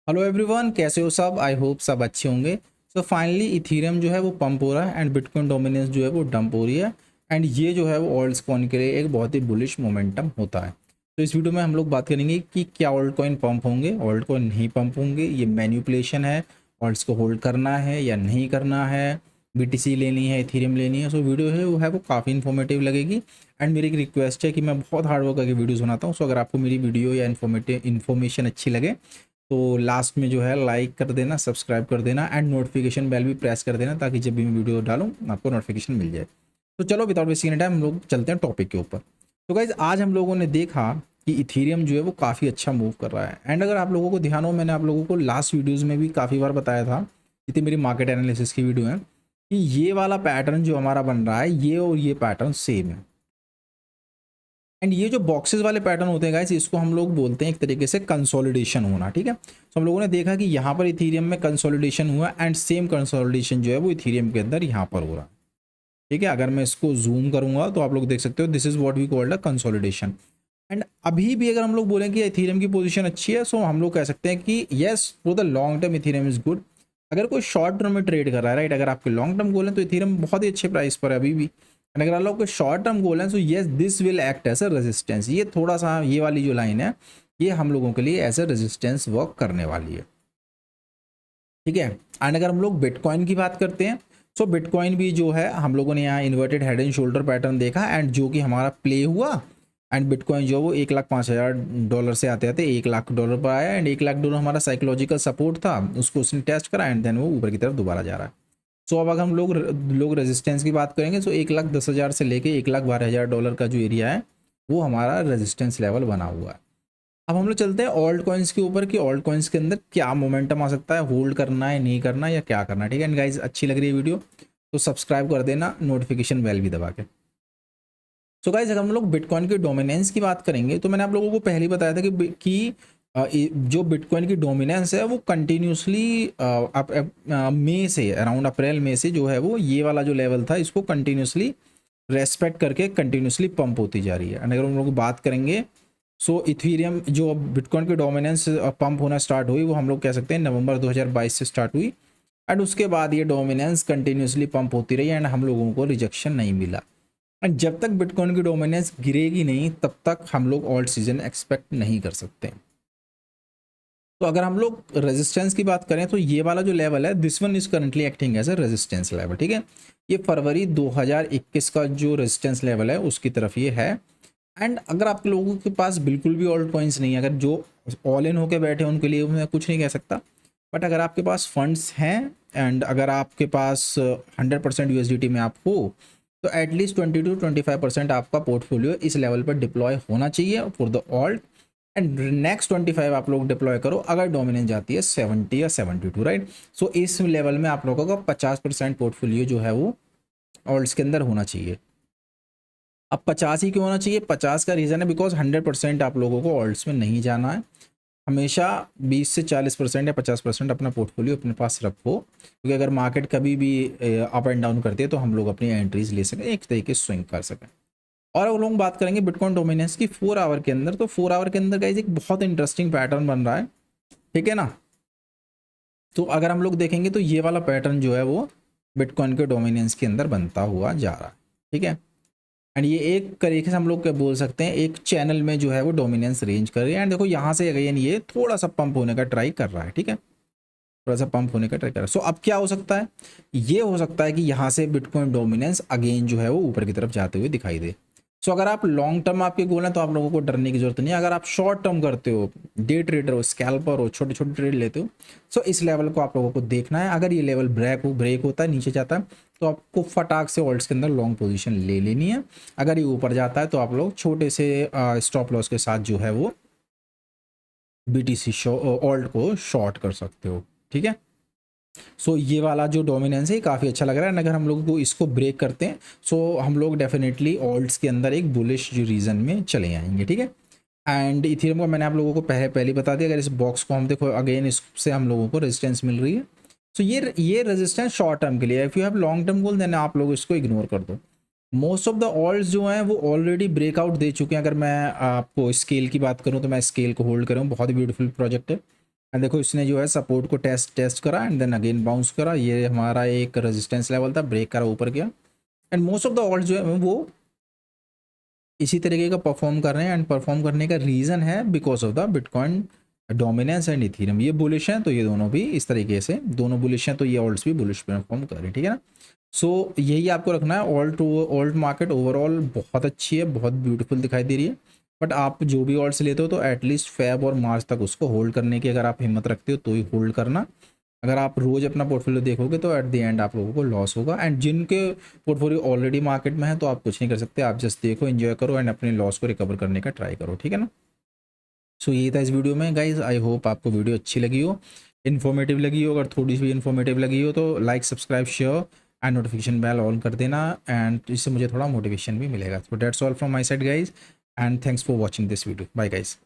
Hello everyone, कैसे हो सब। आई होप सब अच्छे होंगे। सो फाइनली इथीरियम जो है वो पंप हो रहा है एंड बिटकॉइन डोमिनेंस जो है वो डंप हो रही है। एंड ये जो है वो ऑल्ट्स कॉइन के लिए एक बहुत ही बुलिश मोमेंटम होता है। तो इस वीडियो में हम लोग बात करेंगे कि क्या ऑल्ट कॉइन पंप होंगे, ऑल्ट कॉइन नहीं पंप होंगे, ये मैन्युपुलेशन है, ऑल्ट्स को होल्ड करना है या नहीं करना है, बीटीसी लेनी है, इथीरियम लेनी है। सो वीडियो है वो काफ़ी इन्फॉर्मेटिव लगेगी। एंड मेरी एक रिक्वेस्ट है कि मैं बहुत हार्ड वर्क करके वीडियोज़ बनाता हूँ। सो अगर आपको मेरी वीडियो या इन्फॉर्मेशन अच्छी लगे तो लास्ट में जो है लाइक कर देना, सब्सक्राइब कर देना एंड नोटिफिकेशन बेल भी प्रेस कर देना, ताकि जब भी मैं वीडियो डालूँ आपको नोटिफिकेशन मिल जाए। तो चलो विदाउट वेस्टिंग टाइम हम लोग चलते हैं टॉपिक के ऊपर। तो गाइज आज हम लोगों ने देखा कि इथीरियम जो है वो काफ़ी अच्छा मूव कर रहा है। एंड अगर आप लोगों को ध्यान हो, मैंने आप लोगों को लास्ट वीडियोज़ में भी काफ़ी बार बताया था, जितनी मेरी मार्केट एनालिसिस की वीडियो है, कि ये वाला पैटर्न जो हमारा बन रहा है ये और ये पैटर्न सेम है। एंड ये जो बॉक्सेस वाले पैटर्न होते हैं गाइस, इसको हम लोग बोलते हैं एक तरीके से कंसोलिडेशन होना। ठीक है, तो हम लोगों ने देखा कि यहाँ पर इथीरियम में कंसोलिडेशन हुआ एंड सेम कंसोलिडेशन जो है वो इथीरियम के अंदर यहाँ पर हो रहा है। ठीक है, अगर मैं इसको जूम करूंगा तो आप लोग देख सकते हो, this is what we called a consolidation. And अभी भी अगर हम लोग बोलें कि इथीरियम की पोजीशन अच्छी है, सो हम लोग कह सकते हैं कि yes, for the long term Ethereum is good. अगर कोई शॉर्ट टर्म में ट्रेड कर रहा है, राइट, अगर आपके लॉन्ग टर्म गोल है तो इथीरियम बहुत ही अच्छे प्राइस पर है अभी भी। एंड अगर आप लोग के शॉर्ट टर्म गोल है तो yes, this will act as a resistance. ये थोड़ा सा, ये वाली जो लाइन है ये हम लोगों के लिए एज अ रेजिस्टेंस वर्क करने वाली है। ठीक है, एंड अगर हम लोग बिटकॉइन की बात करते हैं, सो बिटकॉइन भी जो है हम लोगों ने यहाँ inverted head and shoulder pattern देखा, एंड जो कि हमारा प्ले हुआ। एंड बिटकॉइन जो वो 1,05,000 से आते आते $1,00,000 पर आया। एंड $1,00,000 हमारा साइकोलॉजिकल सपोर्ट था, उसको उसने टेस्ट करा एंड देन वो ऊपर की तरफ दोबारा जा रहा है। सो अब अगर हम लोग रेजिस्टेंस की बात करेंगे, तो 1,10,000 से लेके $1,12,000 का जो एरिया है वो हमारा रेजिस्टेंस लेवल बना हुआ है। अब हम लोग चलते हैं ऑल्ट कॉइन्स के ऊपर कि ऑल्ट कॉइन्स के अंदर क्या मोमेंटम आ सकता है, होल्ड करना है, नहीं करना है, या क्या करना है। ठीक है, एंड गाइज अच्छी लग रही है वीडियो तो सब्सक्राइब कर देना, नोटिफिकेशन बेल भी दबा के। सो गाइज अगर हम लोग बिटकॉइन की डोमिनेंस की बात करेंगे, तो मैंने आप लोगों को पहले ही बताया था जो बिटकॉइन की डोमिनेंस है वो कंटिन्यूसली मई से, अराउंड अप्रैल मई से जो है वो ये वाला जो लेवल था इसको कंटिन्यूसली रेस्पेक्ट करके कंटिन्यूसली पंप होती जा रही है। एंड अगर हम लोग बात करेंगे, सो इथीरियम जो बिटकॉइन की डोमिनेंस पंप होना स्टार्ट हुई वो हम लोग कह सकते हैं नवंबर 2022 से स्टार्ट हुई। एंड उसके बाद ये डोमिनेंस कंटिन्यूसली पंप होती रही एंड हम लोगों को रिजेक्शन नहीं मिला। एंड जब तक बिटकॉइन की डोमिनेंस गिरेगी नहीं तब तक हम लोग ऑल्ट सीजन एक्सपेक्ट नहीं कर सकते। तो अगर हम लोग रेजिस्टेंस की बात करें तो ये वाला जो लेवल है, this one is currently acting as a resistance level. ठीक है, ये फरवरी 2021 का जो रेजिस्टेंस लेवल है उसकी तरफ ये है। एंड अगर आप लोगों के पास बिल्कुल भी ऑल्ट कॉइन्स नहीं है, अगर जो ऑल इन होके बैठे हैं उनके लिए मैं कुछ नहीं कह सकता, बट अगर आपके पास फंड्स हैं एंड अगर आपके पास 100% यूएसडीटी में आप हो, तो एटलीस्ट 20 to 25% आपका पोर्टफोलियो इस लेवल पर डिप्लॉय होना चाहिए for the alt. And next 25 आप लोग डिप्लॉय करो अगर डोमिनेंस जाती है 70 या 72, राइट। सो इस लेवल में आप लोगों का 50% पोर्टफोलियो जो है वो ऑल्ट्स के अंदर होना चाहिए। अब 50 ही क्यों होना चाहिए? 50 का रीज़न है बिकॉज 100% आप लोगों को ऑल्ट्स में नहीं जाना है। हमेशा 20 से 40% या 50% अपना पोर्टफोलियो अपने पास रखो, क्योंकि अगर मार्केट कभी भी अप एंड डाउन करती है तो हम लोग अपनी एंट्रीज ले सकें, एक तरीके से स्विंग कर सकें। और हम लोग बात करेंगे बिटकॉइन डोमिनेंस की 4 आवर के अंदर, तो 4 आवर के अंदर गाइस एक बहुत इंटरेस्टिंग पैटर्न बन रहा है। ठीक है ना, तो अगर हम लोग देखेंगे तो ये वाला पैटर्न जो है वो बिटकॉइन के डोमिनेंस के अंदर बनता हुआ जा रहा है। ठीक है, एंड ये एक तरीके से हम लोग क्या बोल सकते हैं, एक चैनल में जो है वो डोमिनेंस रेंज कर रही है। एंड देखो यहाँ से अगेन ये थोड़ा सा पंप होने का ट्राई कर रहा है। ठीक है, थोड़ा सा पंप होने का ट्राई कर रहा है। सो अब क्या हो सकता है, ये हो सकता है कि यहाँ से बिटकॉइन डोमिनेंस अगेन जो है वो ऊपर की तरफ जाते हुए दिखाई दे। सो अगर आप लॉन्ग टर्म आपके गोल हैं तो आप लोगों को डरने की जरूरत नहीं है। अगर आप शॉर्ट टर्म करते हो, डे ट्रेडर हो, स्कैल्पर हो, छोटे छोटे ट्रेड लेते हो, सो इस लेवल को आप लोगों को देखना है। अगर ये लेवल ब्रेक होता है, नीचे जाता है, तो आपको फटाक से ऑल्ट्स के अंदर लॉन्ग पोजीशन ले लेनी है। अगर ये ऊपर जाता है तो आप लोग छोटे से स्टॉप लॉस के साथ जो है वो बीटीसी ऑल्ट को शॉर्ट कर सकते हो। ठीक है, सो ये वाला जो डोमिनेंस है काफ़ी अच्छा लग रहा है। अगर हम लोग को इसको ब्रेक करते हैं सो हम लोग डेफिनेटली ऑल्ट्स के अंदर एक बुलिश जो रीजन में चले आएंगे। ठीक है, एंड इथेरियम को मैंने आप लोगों को पहले ही बता दिया। अगर इस बॉक्स को हम देखो अगेन, इससे हम लोगों को रेजिस्टेंस मिल रही है। सो ये रेजिस्टेंस शॉर्ट टर्म के लिए, if you have long term goal then आप लोग इसको इग्नोर कर दो। मोस्ट ऑफ द ऑल्ट्स जो हैं वो ऑलरेडी ब्रेकआउट दे चुके हैं। अगर मैं आपको स्केल की बात करूं तो मैं स्केल को होल्ड कर रहा हूँ, बहुत ही ब्यूटीफुल प्रोजेक्ट है। एंड देखो इसने जो है सपोर्ट को टेस्ट करा एंड देन अगेन बाउंस करा, ये हमारा एक रेजिस्टेंस लेवल था, ब्रेक करा, ऊपर गया। And most of the alt जो है वो इसी तरीके का परफॉर्म कर रहे हैं, एंड परफॉर्म करने का रीज़न है because of the bitcoin dominance and Ethereum. ये बुलिश हैं तो ये दोनों भी इस तरीके से, दोनों बुलिश हैं तो ये ऑल्ट्स भी बुलिश परफॉर्म कर रहे हैं, ठीक है ना। सो यही आपको रखना है। ऑल्ट मार्केट ओवरऑल बहुत अच्छी है, बहुत ब्यूटीफुल दिखाई दे रही है, बट आप जो भी ऑल्ट्स लेते हो तो एटलीस्ट फेब और मार्च तक उसको होल्ड करने की अगर आप हिम्मत रखते हो तो ही होल्ड करना। अगर आप रोज़ अपना पोर्टफोलियो देखोगे तो एट द एंड आप लोगों को लॉस होगा। एंड जिनके पोर्टफोलियो ऑलरेडी मार्केट में है तो आप कुछ नहीं कर सकते, आप जस्ट देखो, एंजॉय करो एंड अपने लॉस को रिकवर करने का ट्राई करो, ठीक है ना। सो यही था इस वीडियो में गाइज। आई होप आपको वीडियो अच्छी लगी हो, इन्फॉर्मेटिव लगी हो। अगर थोड़ी सी भी इन्फॉर्मेटिव लगी हो तो like, subscribe, share and notification bell on कर देना, एंड इससे मुझे थोड़ा मोटिवेशन भी मिलेगा। So that's all from my side guys, and thanks for watching this video. Bye guys.